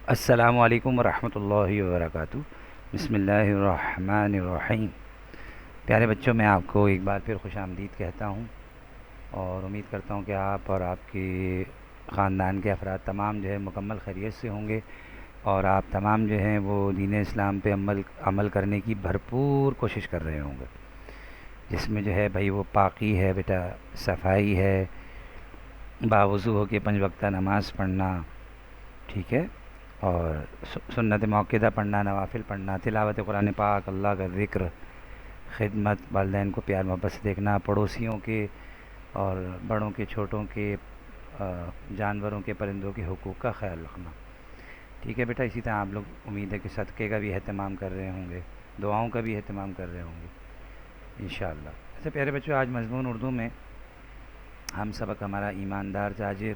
السلام علیکم ورحمۃ اللہ وبرکاتہ۔ بسم اللہ الرحمن الرحیم۔ پیارے بچوں، میں آپ کو ایک بار پھر خوش آمدید کہتا ہوں اور امید کرتا ہوں کہ آپ اور آپ کے خاندان کے افراد تمام جو ہے مکمل خیریت سے ہوں گے، اور آپ تمام جو ہیں وہ دین اسلام پہ عمل کرنے کی بھرپور کوشش کر رہے ہوں گے، جس میں جو ہے بھائی وہ پاکی ہے بیٹا، صفائی ہے، باوضو ہو کے 5 وقتہ نماز پڑھنا، ٹھیک ہے، اور سنت موقدہ پڑھنا، نوافل پڑھنا، تلاوت قرآن پاک، اللہ کا ذکر، خدمت، والدین کو پیار محبت سے دیکھنا، پڑوسیوں کے اور بڑوں کے چھوٹوں کے جانوروں کے پرندوں کے حقوق کا خیال رکھنا، ٹھیک ہے بیٹا۔ اسی طرح آپ لوگ امید ہے کہ صدقے کا بھی اہتمام کر رہے ہوں گے، دعاؤں کا بھی اہتمام کر رہے ہوں گے انشاءاللہ۔ اچھا پیارے بچوں، آج مضمون اردو میں ہم سبق ہمارا ایماندار تاجر،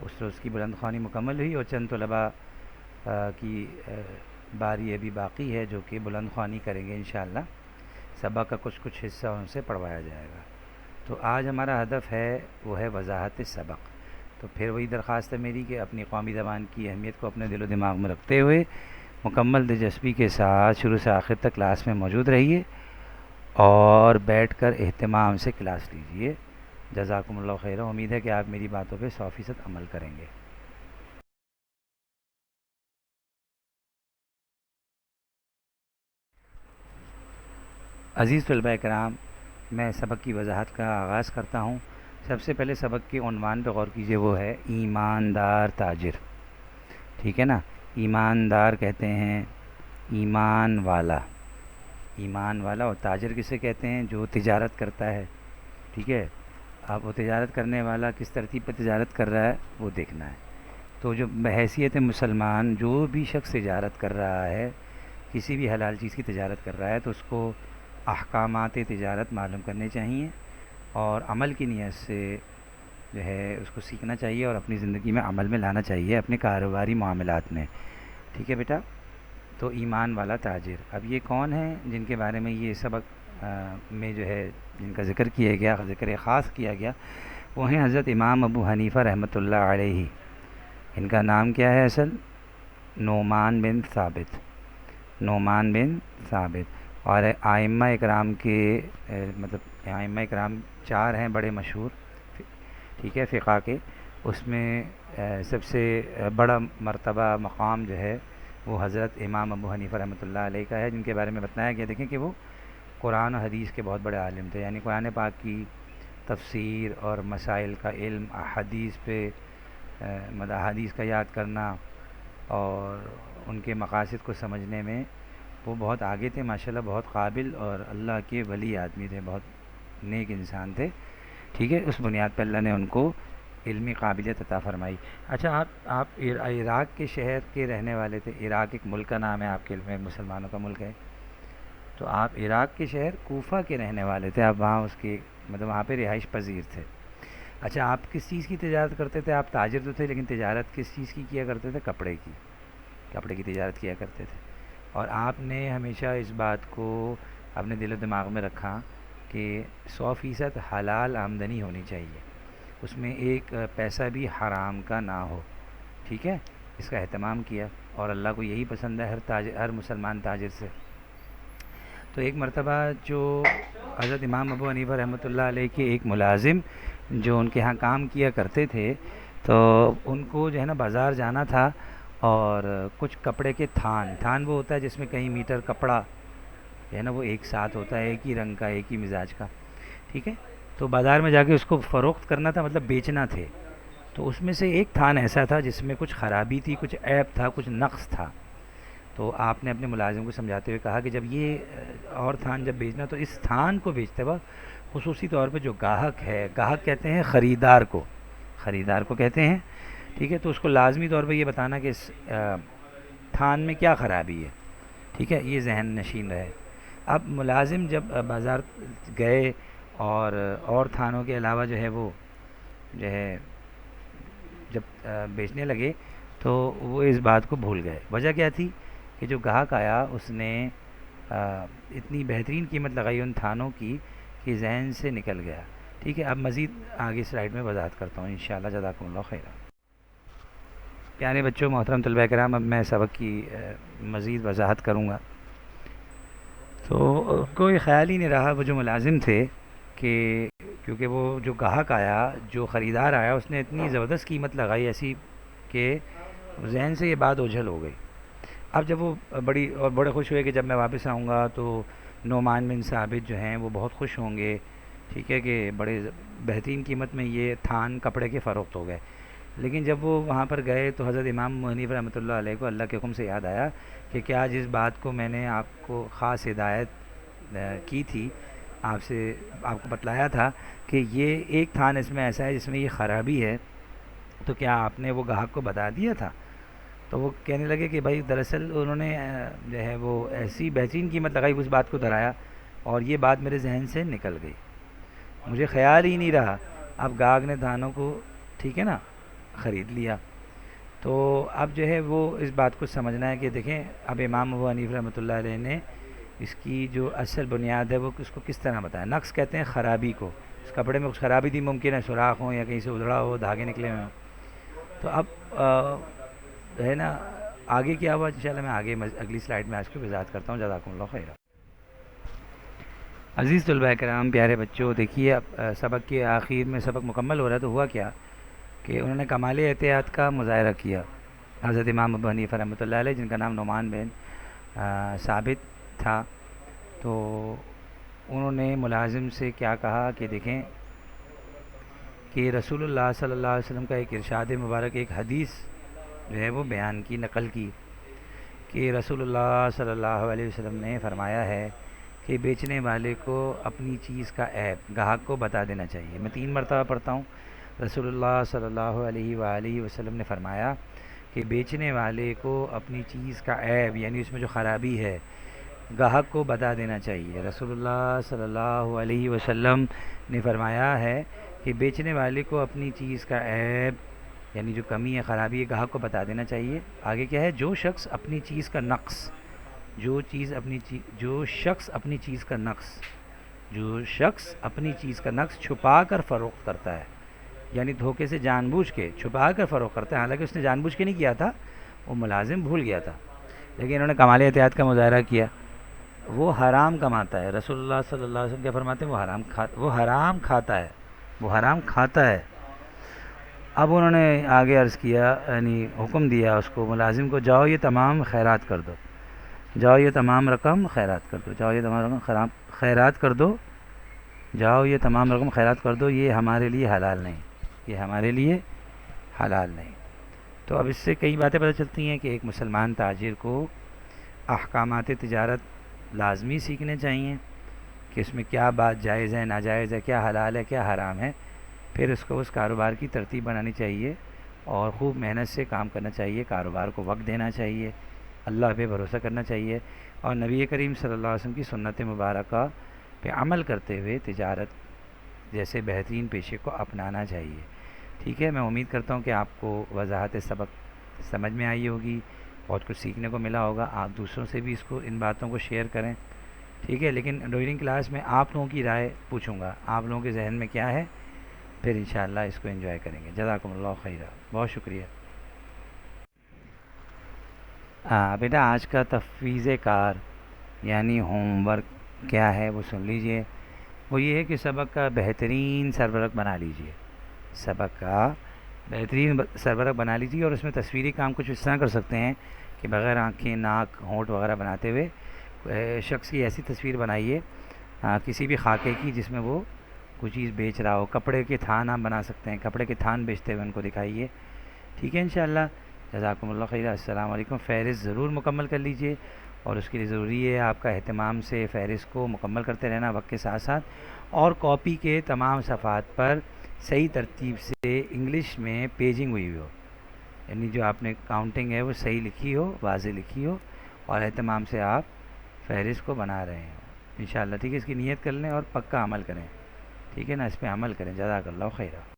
اس روز کی بلند خوانی مکمل ہوئی، اور چند طلباء کی باری ابھی باقی ہے جو کہ بلند خوانی کریں گے انشاءاللہ۔ سبق کا کچھ حصہ ان سے پڑھوایا جائے گا۔ تو آج ہمارا ہدف ہے وہ ہے وضاحت سبق۔ تو پھر وہی درخواست ہے میری کہ اپنی قومی زبان کی اہمیت کو اپنے دل و دماغ میں رکھتے ہوئے مکمل دلچسپی کے ساتھ شروع سے آخر تک کلاس میں موجود رہیے اور بیٹھ کر اہتمام سے کلاس لیجیے۔ جزاکم اللہ خیر۔ امید ہے کہ آپ میری باتوں پہ 100% عمل کریں گے۔ عزیز طلباء کرام، میں سبق کی وضاحت کا آغاز کرتا ہوں۔ سب سے پہلے سبق کے عنوان پہ غور کیجیے، وہ ہے ایماندار تاجر، ٹھیک ہے نا۔ ایماندار کہتے ہیں ایمان والا، ایمان والا، اور تاجر کسے کہتے ہیں؟ جو تجارت کرتا ہے، ٹھیک ہے۔ اب وہ تجارت کرنے والا کس ترتیب پہ تجارت کر رہا ہے وہ دیکھنا ہے۔ تو جو بحیثیت مسلمان جو بھی شخص تجارت کر رہا ہے، کسی بھی حلال چیز کی تجارت کر رہا ہے، تو اس کو احکامات تجارت معلوم کرنے چاہیے اور عمل کی نیت سے جو ہے اس کو سیکھنا چاہیے اور اپنی زندگی میں عمل میں لانا چاہیے، اپنے کاروباری معاملات میں، ٹھیک ہے بیٹا۔ تو ایمان والا تاجر، اب یہ کون ہیں جن کے بارے میں یہ سبق میں جو ہے جن کا ذکر کیا گیا، ذکر خاص کیا گیا، وہ ہیں حضرت امام ابو حنیفہ رحمۃ اللہ علیہ۔ ان کا نام کیا ہے اصل؟ نعمان بن ثابت، نعمان بن ثابت۔ اور ائمہ اکرام کے مطلب ائمہ اکرام 4 ہیں بڑے مشہور، ٹھیک ہے، فقہ کے۔ اس میں سب سے بڑا مرتبہ مقام جو ہے وہ حضرت امام ابو حنیفہ رحمۃ اللہ علیہ کا ہے، جن کے بارے میں بتایا گیا، دیکھیں کہ وہ قرآن و حدیث کے بہت بڑے عالم تھے، یعنی قرآن پاک کی تفسیر اور مسائل کا علم، احادیث پہ مطلب احادیث کا یاد کرنا اور ان کے مقاصد کو سمجھنے میں وہ بہت آگے تھے ماشاءاللہ، بہت قابل اور اللہ کے ولی آدمی تھے، بہت نیک انسان تھے، ٹھیک ہے۔ اس بنیاد پر اللہ نے ان کو علمی قابلیت عطا فرمائی۔ اچھا، آپ عراق کے شہر کے رہنے والے تھے۔ عراق ایک ملک کا نام ہے، آپ کے علم میں مسلمانوں کا ملک ہے۔ تو آپ عراق کے شہر کوفہ کے رہنے والے تھے، آپ وہاں اس کی مطلب وہاں پہ رہائش پذیر تھے۔ اچھا، آپ کس چیز کی تجارت کرتے تھے؟ آپ تاجر تو تھے، لیکن تجارت کس چیز کی کیا کرتے تھے؟ کپڑے کی، کپڑے کی تجارت کیا کرتے تھے۔ اور آپ نے ہمیشہ اس بات کو اپنے دل و دماغ میں رکھا کہ 100% حلال آمدنی ہونی چاہیے، اس میں ایک پیسہ بھی حرام کا نہ ہو، ٹھیک ہے۔ اس کا اہتمام کیا، اور اللہ کو یہی پسند ہے ہر مسلمان تاجر سے۔ تو ایک مرتبہ جو حضرت امام ابو حنیفہ رحمۃ اللہ علیہ کے ایک ملازم جو ان کے ہاں کام کیا کرتے تھے، تو ان کو جو ہے نا بازار جانا تھا، اور کچھ کپڑے کے تھان وہ ہوتا ہے جس میں کئی میٹر کپڑا جو ہے نا وہ ایک ساتھ ہوتا ہے، ایک ہی رنگ کا، ایک ہی مزاج کا، ٹھیک ہے۔ تو بازار میں جا کے اس کو فروخت کرنا تھا، مطلب بیچنا تھے۔ تو اس میں سے ایک تھان ایسا تھا جس میں کچھ خرابی تھی، کچھ عیب تھا، کچھ نقص تھا۔ تو آپ نے اپنے ملازم کو سمجھاتے ہوئے کہا کہ جب یہ اور تھان جب بیچنا تو اس تھان کو بیچتے وقت خصوصی طور پہ جو گاہک ہے، گاہک کہتے ہیں خریدار کو، خریدار کو کہتے ہیں، ٹھیک ہے، تو اس کو لازمی طور پہ یہ بتانا کہ اس تھان میں کیا خرابی ہے، ٹھیک ہے، یہ ذہن نشین رہے۔ اب ملازم جب بازار گئے اور تھانوں کے علاوہ جو ہے وہ جو ہے جب بیچنے لگے تو وہ اس بات کو بھول گئے۔ وجہ کیا تھی کہ جو گاہک آیا اس نے اتنی بہترین قیمت لگائی ان تھانوں کی کہ ذہن سے نکل گیا، ٹھیک ہے۔ اب مزید آگے سلائڈ میں وضاحت کرتا ہوں انشاءاللہ، جزاکم اللہ خیرہ۔ پیارے بچوں، محترم طلبہ کرام، اب میں سبق کی مزید وضاحت کروں گا۔ تو کوئی خیال ہی نہیں رہا، وہ جو ملازم تھے کہ کیونکہ وہ جو گاہک آیا، جو خریدار آیا، اس نے اتنی زبردست قیمت لگائی ایسی کہ ذہن سے یہ بات اوجھل ہو گئی۔ اب جب وہ بڑے خوش ہوئے کہ جب میں واپس آؤں گا تو نعمان بن ثابت جو ہیں وہ بہت خوش ہوں گے، ٹھیک ہے، کہ بڑے بہترین قیمت میں یہ تھان کپڑے کے فروخت ہو گئے۔ لیکن جب وہ وہاں پر گئے تو حضرت امام ابو حنیفہ رحمۃ اللہ علیہ کو اللہ کے حکم سے یاد آیا کہ کیا جس بات کو میں نے آپ کو خاص ہدایت کی تھی، آپ کو بتلایا تھا کہ یہ ایک تھان اس میں ایسا ہے جس میں یہ خرابی ہے، تو کیا آپ نے وہ گاہک کو بتا دیا تھا؟ تو وہ کہنے لگے کہ بھائی دراصل انہوں نے جو ہے وہ ایسی بہترین قیمت لگائی، اس بات کو دہرایا اور یہ بات میرے ذہن سے نکل گئی، مجھے خیال ہی نہیں رہا۔ اب گاہک نے دھانوں کو، ٹھیک ہے نا، خرید لیا۔ تو اب جو ہے وہ اس بات کو سمجھنا ہے کہ دیکھیں اب امام ابو حنیفہ رحمۃ اللہ علیہ نے اس کی جو اصل بنیاد ہے وہ اس کو کس طرح بتایا۔ نقص کہتے ہیں خرابی کو، اس کپڑے میں کچھ خرابی تھی، ممکن ہے سوراخ ہوں یا کہیں سے ادھڑا ہو، دھاگے نکلے ہوئے ہوں۔ تو اب ہے نا، آگے کیا ہوا انشاءاللہ میں آگے اگلی سلائیڈ میں آج کو وضاحت کرتا ہوں۔ جزاکم اللہ خیر۔ عزیز طلبہ کرام، پیارے بچوں، دیکھیے اب سبق کے آخر میں سبق مکمل ہو رہا ہے تو ہوا کیا کہ انہوں نے کمال احتیاط کا مظاہرہ کیا، حضرت امام ابو حنیفہ رحمۃ اللہ علیہ، جن کا نام نعمان بن ثابت تھا۔ تو انہوں نے ملازم سے کیا کہا کہ دیکھیں کہ رسول اللہ صلی اللہ علیہ وسلم کا ایک ارشاد مبارک، ایک حدیث جو ہے وہ بیان کی، نقل کی کہ رسول اللہ صلی اللہ علیہ وسلم نے فرمایا ہے کہ بیچنے والے کو اپنی چیز کا عیب گاہک کو بتا دینا چاہیے۔ میں 3 مرتبہ پڑھتا ہوں۔ رسول اللہ صلی اللہ علیہ وآلہ وسلم نے فرمایا کہ بیچنے والے کو اپنی چیز کا عیب، یعنی اس میں جو خرابی ہے، گاہک کو بتا دینا چاہیے۔ رسول اللہ صلی اللہ علیہ وسلم نے فرمایا ہے کہ بیچنے والے کو اپنی چیز کا عیب، یعنی جو کمی ہے، خرابی ہے، گاہک کو بتا دینا چاہیے۔ آگے کیا ہے؟ جو شخص اپنی چیز کا نقص، جو شخص اپنی چیز کا نقص چھپا کر فروخت کرتا ہے، یعنی دھوکے سے جان بوجھ کے چھپا کر فروخت کرتا ہے، حالانکہ اس نے جان بوجھ کے نہیں کیا تھا، وہ ملازم بھول گیا تھا، لیکن انہوں نے کمال احتیاط کا مظاہرہ کیا، وہ حرام کماتا ہے۔ رسول اللہ صلی اللہ علیہ وسلم کیا فرماتے ہیں؟ وہ حرام کھاتا ہے۔ اب انہوں نے آگے عرض کیا، یعنی حکم دیا اس کو، ملازم کو، جاؤ یہ تمام خیرات کر دو، جاؤ یہ تمام رقم خیرات کر دو، جاؤ یہ تمام رقم خیرات کر دو، جاؤ یہ تمام رقم خیرات کر دو، یہ ہمارے لیے حلال نہیں، یہ ہمارے لیے حلال نہیں۔ تو اب اس سے کئی باتیں پتہ چلتی ہیں کہ ایک مسلمان تاجر کو احکامات تجارت لازمی سیکھنے چاہیے کہ اس میں کیا بات جائز ہے، ناجائز ہے، کیا حلال ہے، کیا حرام ہے، پھر اس کو اس کاروبار کی ترتیب بنانی چاہیے اور خوب محنت سے کام کرنا چاہیے، کاروبار کو وقت دینا چاہیے، اللہ پہ بھروسہ کرنا چاہیے اور نبی کریم صلی اللہ علیہ وسلم کی سنت مبارکہ پہ عمل کرتے ہوئے تجارت جیسے بہترین پیشے کو اپنانا چاہیے۔ ٹھیک ہے، میں امید کرتا ہوں کہ آپ کو وضاحت سبق سمجھ میں آئی ہوگی، بہت کچھ سیکھنے کو ملا ہوگا۔ آپ دوسروں سے بھی ان باتوں کو شیئر کریں، ٹھیک ہے، لیکن ڈیورنگ کلاس میں آپ لوگوں کی رائے پوچھوں گا، آپ لوگوں کے ذہن میں کیا ہے، پھر انشاءاللہ اس کو انجوائے کریں گے۔ جزاکم اللہ خیرہ، بہت شکریہ۔ بیٹا آج کا تفویض کار یعنی ہوم ورک کیا ہے وہ سن لیجئے۔ وہ یہ ہے کہ سبق کا بہترین سرورق بنا لیجئے، سبق کا بہترین سرورق بنا لیجئے اور اس میں تصویری کام کچھ اس طرح کر سکتے ہیں کہ بغیر آنکھیں، ناک، ہونٹ وغیرہ بناتے ہوئے شخص کی ایسی تصویر بنائیے، کسی بھی خاکے کی جس میں وہ کوئی چیز بیچ رہا ہو۔ کپڑے کے تھان آپ بنا سکتے ہیں، کپڑے کے تھان بیچتے ہوئے ان کو دکھائیے، ٹھیک ہے انشاءاللہ۔ جزاکم اللہ خیر، السلام علیکم۔ فہرست ضرور مکمل کر لیجئے اور اس کے لیے ضروری ہے آپ کا اہتمام سے فہرست کو مکمل کرتے رہنا وقت کے ساتھ ساتھ، اور کاپی کے تمام صفحات پر صحیح ترتیب سے انگلش میں پیجنگ ہوئی ہو، یعنی جو آپ نے کاؤنٹنگ ہے وہ صحیح لکھی ہو، واضح لکھی ہو اور اہتمام سے آپ فہرست کو بنا رہے ہیں انشاءاللہ، ٹھیک ہے۔ اس کی نیت کر لیں اور پکا عمل کریں، ٹھیک ہے نا، اس پہ عمل کریں۔ جزاک اللہ خیرہ۔